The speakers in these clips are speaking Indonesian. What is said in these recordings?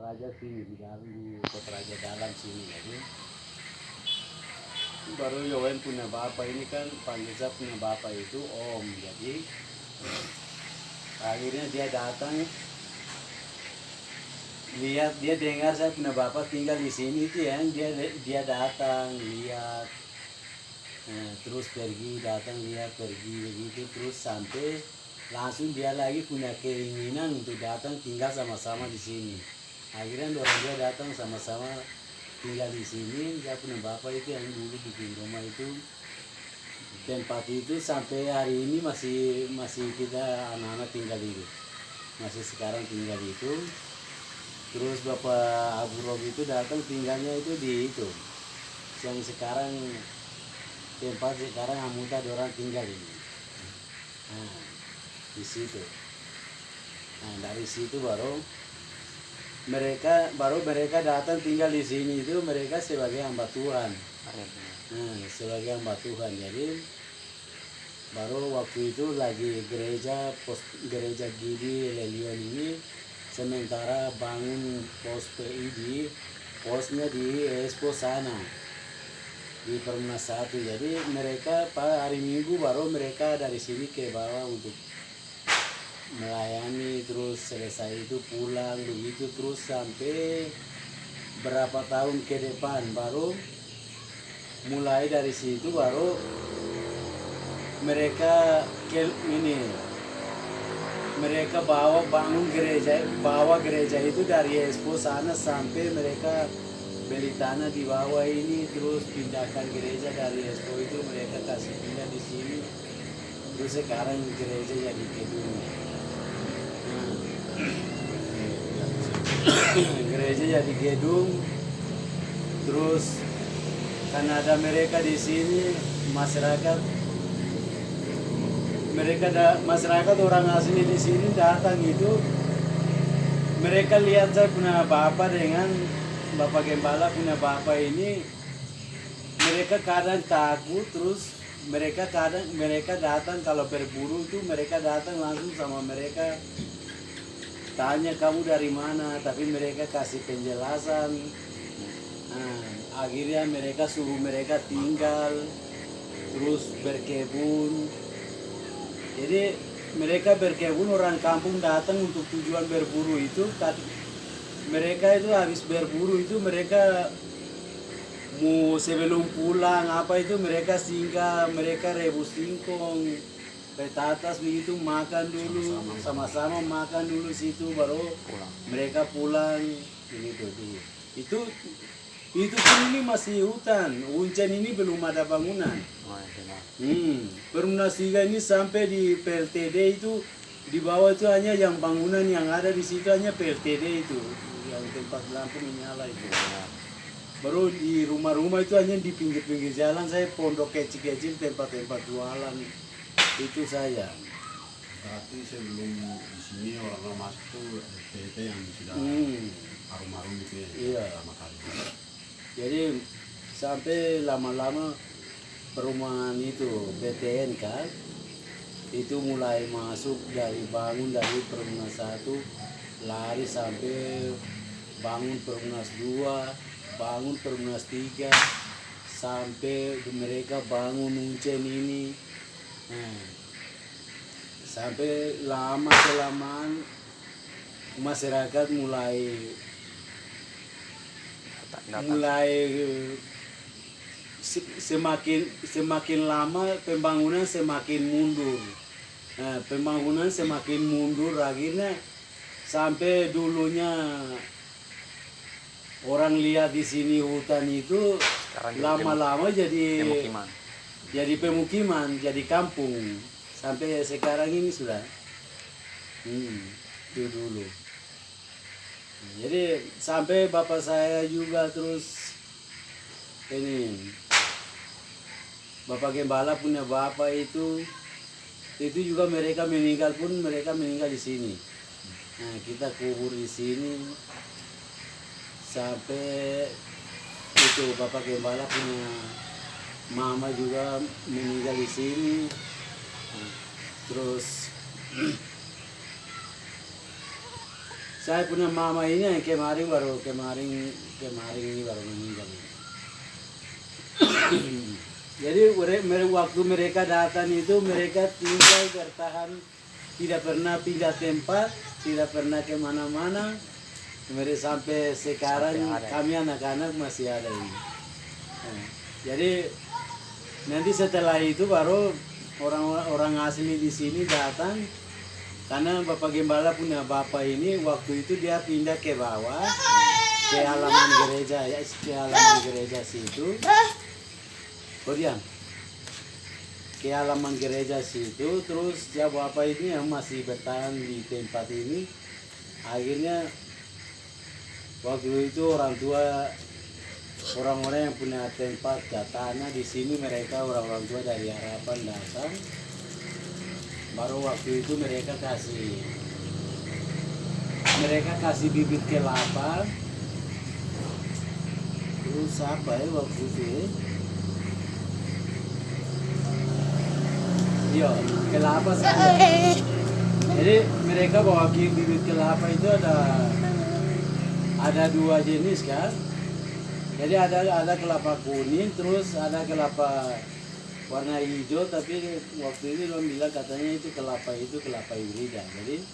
Raja sini di dalam di Kota Raja dalam sini jadi baru Yowen punya bapak ini kan panggil saya punya bapak itu Om, jadi akhirnya dia datang lihat, dia dengar saya punya bapak tinggal di sini itu ya, dia datang lihat, terus pergi, datang lihat pergi begitu, terus sampai langsung dia lagi punya keinginan untuk datang tinggal sama-sama di sini. Akhirnya orang dia datang sama-sama tinggal di sini. Dia punya bapak itu yang dulu bikin rumah itu, tempat itu sampai hari ini masih kita anak-anak tinggal itu, masih sekarang tinggal itu. Terus Bapak Abu Robi itu datang tinggalnya itu di itu, yang sekarang tempat sekarang Amuta orang tinggal ini. Nah, di situ. Nah, dari situ baru mereka datang tinggal di sini itu, mereka sebagai hamba Tuhan. Nah, sebagai hamba Tuhan. Jadi baru waktu itu lagi gereja Gidi Lelion ini sementara bangun pos PI posnya di Expo sana di Perumnas 1. Jadi mereka hari Minggu baru mereka dari sini ke bawah untuk melayani, terus selesai itu pulang begitu terus sampai berapa tahun ke depan, baru mulai dari situ baru mereka mereka bangun gereja itu dari Expo sana sampai mereka beli tanah di bawah ini, terus pindahkan gereja dari Expo itu mereka kasih pindah di sini, terus sekarang gereja jadi gedung. Gereja jadi gedung, terus karena ada mereka di sini, masyarakat orang asli di sini datang itu, mereka lihat saya punya bapak dengan Bapak Gembala punya bapak ini, mereka kadang takut, terus mereka datang kalau berburu itu mereka datang langsung sama mereka tanya kamu dari mana, tapi mereka kasih penjelasan. Nah, akhirnya mereka suruh mereka tinggal terus berkebun. Jadi mereka berkebun, orang kampung datang untuk tujuan berburu itu, mereka itu habis berburu itu mereka mau sebelum pulang apa itu mereka singgah, mereka rebus singkong, petatas begitu, makan dulu sama-sama makan dulu situ baru mereka pulang begitu. Itu pun ini masih hutan, Uncen ini belum ada bangunan. Perumnas 3 ini sampai di PLTD itu di bawah itu hanya yang bangunan yang ada di situ hanya PLTD itu, yang tempat lampu menyala itu. Baru di rumah-rumah itu hanya di pinggir-pinggir jalan saya pondok kecil-kecil, tempat-tempat jualan itu saya. Berarti sebelum di sini orang-orang masuk tuh PT yang sudah harum-harum gitu ya. Iya. Pertama kali. Jadi sampai lama-lama perumahan itu BTN kan itu mulai masuk dari bangun dari Perumnas 1 lari sampai bangun Perumnas 2, bangun Perumnas 3 sampai mereka bangun Uncen ini. Nah, sampai lama-kelamaan masyarakat mulai semakin lama pembangunan semakin mundur. Nah, pembangunan semakin mundur akhirnya sampai dulunya orang lihat di sini hutan itu lama-lama jadi pemukiman, jadi kampung. Sampai sekarang ini sudah. Itu dulu. Jadi sampai bapak saya juga terus ini Bapak Gembala punya bapak itu juga mereka meninggal pun mereka meninggal di sini. Nah, kita kubur di sini sampai itu Bapak Gembala punya mama juga meninggal di sini. Nah, terus saya punya mama ini yang kemarin ini baru meninggal. Jadi waktu mereka datang itu mereka tinggal bertahan, tidak pernah pindah tempat, tidak pernah kemana-mana. Mereka sampai sekarang kami anak-anak masih ada ini. Jadi nanti setelah itu baru orang asli di sini datang, karena Bapak Gembala punya bapak ini waktu itu dia pindah ke bawah ke halaman gereja situ. Kemudian ke halaman gereja situ, terus ya bapak ini yang masih bertahan di tempat ini. Akhirnya waktu itu orang tua, orang-orang yang punya tempat tanah di sini, mereka orang-orang tua dari Harapan datang. Baru waktu itu mereka kasih bibit kelapa. Terus apa ya waktu itu ya? Iya, kelapa saja. Jadi mereka bawa bibit kelapa itu ada dua jenis kan. Jadi ada kelapa kuning, terus ada kelapa warna hijau, tapi waktu itu orang bilang katanya itu kelapa hibrida. Jadi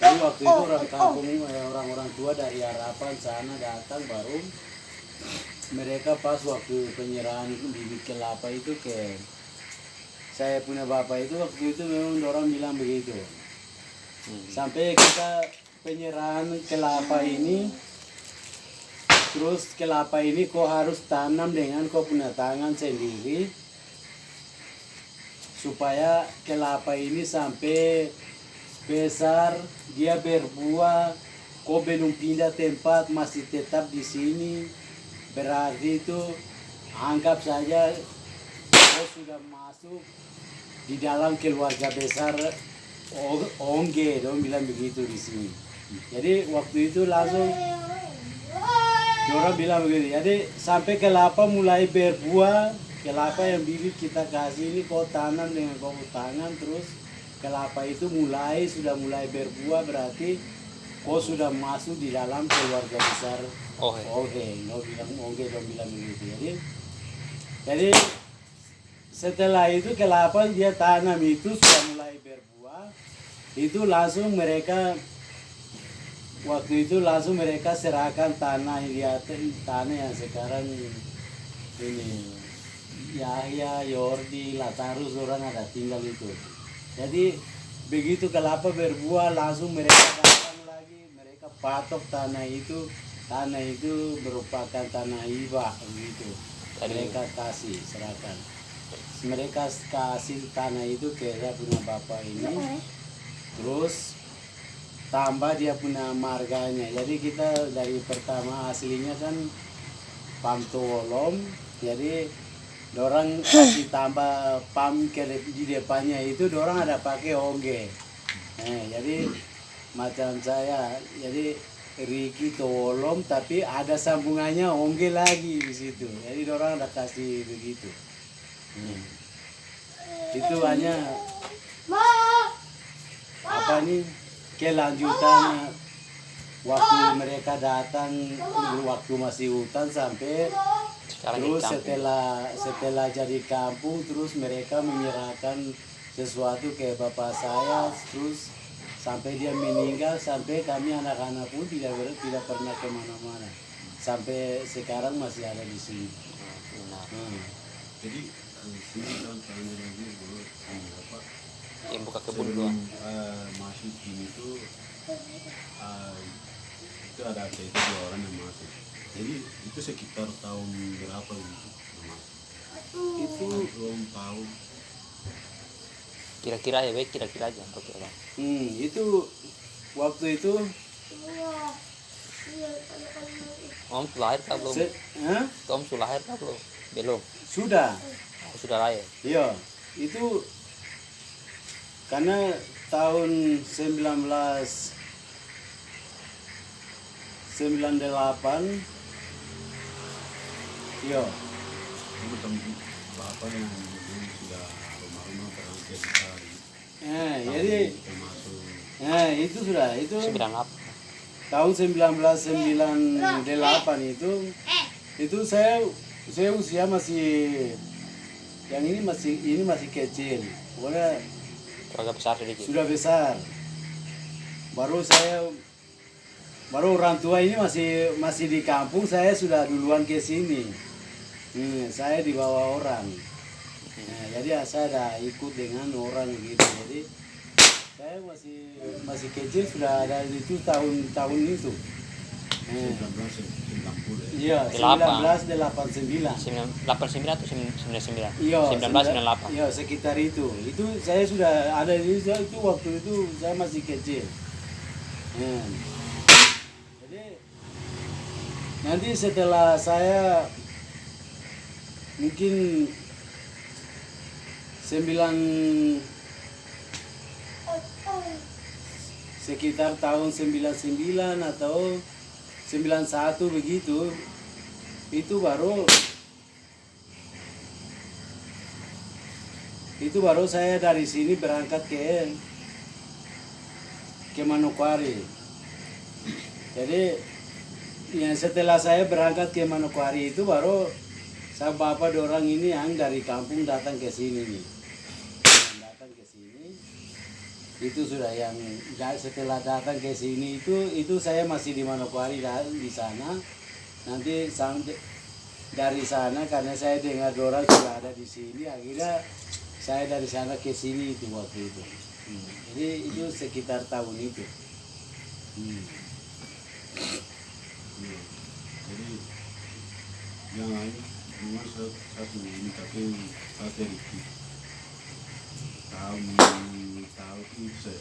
waktu itu orang kampung, orang-orang tua dari Harapan sana datang, baru mereka pas waktu penyerahan bibit kelapa itu ke saya punya bapak itu, waktu itu memang orang bilang begitu. Sampai kita penyerahan kelapa ini, terus kelapa ini kau harus tanam dengan kau punya tangan sendiri, supaya kelapa ini sampai besar, dia berbuah, kau belum pindah tempat, masih tetap di sini, berarti itu anggap saja kau sudah masuk di dalam keluarga besar Ongge, dong bilang begitu di sini. Jadi waktu itu langsung orang bilang begitu. Jadi sampai kelapa mulai berbuah, kelapa yang bibit kita kasih ini kau tanam dengan kau tangan, terus kelapa itu sudah mulai berbuah, berarti kau sudah masuk di dalam keluarga besar Ongge. Dong bilang begitu. Jadi setelah itu kelapa dia tanam itu sudah mulai berbuah, itu langsung mereka serahkan tanah yang sekarang ini Yahya, Yordi, Latarus orang ada tinggal itu. Jadi begitu kelapa berbuah langsung mereka datang lagi, mereka patok tanah itu merupakan tanah hibah begitu. Mereka serahkan. Mereka kasih tanah itu ke saya punya bapak ini, terus tambah dia punya marganya. Jadi kita dari pertama aslinya kan Pamtolom, jadi dorang kasih tambah pam di depannya itu dorang ada pakai Ongge. Jadi macam saya, jadi Riki Tolom tapi ada sambungannya Ongge lagi di situ. Jadi dorang ada kasih begitu. Itu hanya kelanjutan waktu mereka datang waktu masih hutan sampai terus setelah jadi kampung, terus mereka menyerahkan sesuatu ke bapak saya, terus sampai dia meninggal, sampai kami anak-anak pun tidak pernah kemana-mana, sampai sekarang masih ada di sini. Jadi di sini kan tanya lagi dulu apa yang buka kebun doang. Masuk ini tuh itu ada kayak 2 orang yang masuk. Jadi itu sekitar tahun berapa gitu masuk? Itu belum tahu. Kira-kira aja untuk kira. Itu waktu itu Om sudah lahir kah belum? Om sudah lahir kah belum? Belum. Sudah. Sudah lahir. Iya, itu karena tahun 1998, iya. Itu bapak yang sudah rumah-rumah pernah kita Jadi termasuk. itu sudah itu. 98. tahun 1998 itu saya usia masih yang ini masih kecil. Pokoknya Agak besar sedikit. sudah besar. Baru orang tua ini masih di kampung, saya sudah duluan ke sini. Saya dibawa orang. Nah, jadi saya ada ikut dengan orang gitu. Jadi saya masih kecil, sudah ada itu tahun itu. 1990 Iya, ya. 1989. 89 atau 99? Iya, 1998. Iya, sekitar itu. Itu saya sudah ada di itu waktu itu saya masih kecil. Jadi nanti setelah saya mungkin sekitar tahun 99 atau 91 begitu, itu baru saya dari sini berangkat ke Manokwari. Jadi ya setelah saya berangkat ke Manokwari itu baru saya bapak dorang ini yang dari kampung datang ke sini nih. Datang ke sini itu sudah yang setelah datang ke sini itu saya masih di Manokwari di sana. Nanti dari sana karena saya dengar dorang sudah ada di sini, akhirnya saya dari sana ke sini itu waktu itu. Jadi itu sekitar tahun itu. Iya. Jadi yang lain cuma satu ini tapi satu Ricky tahu itu saya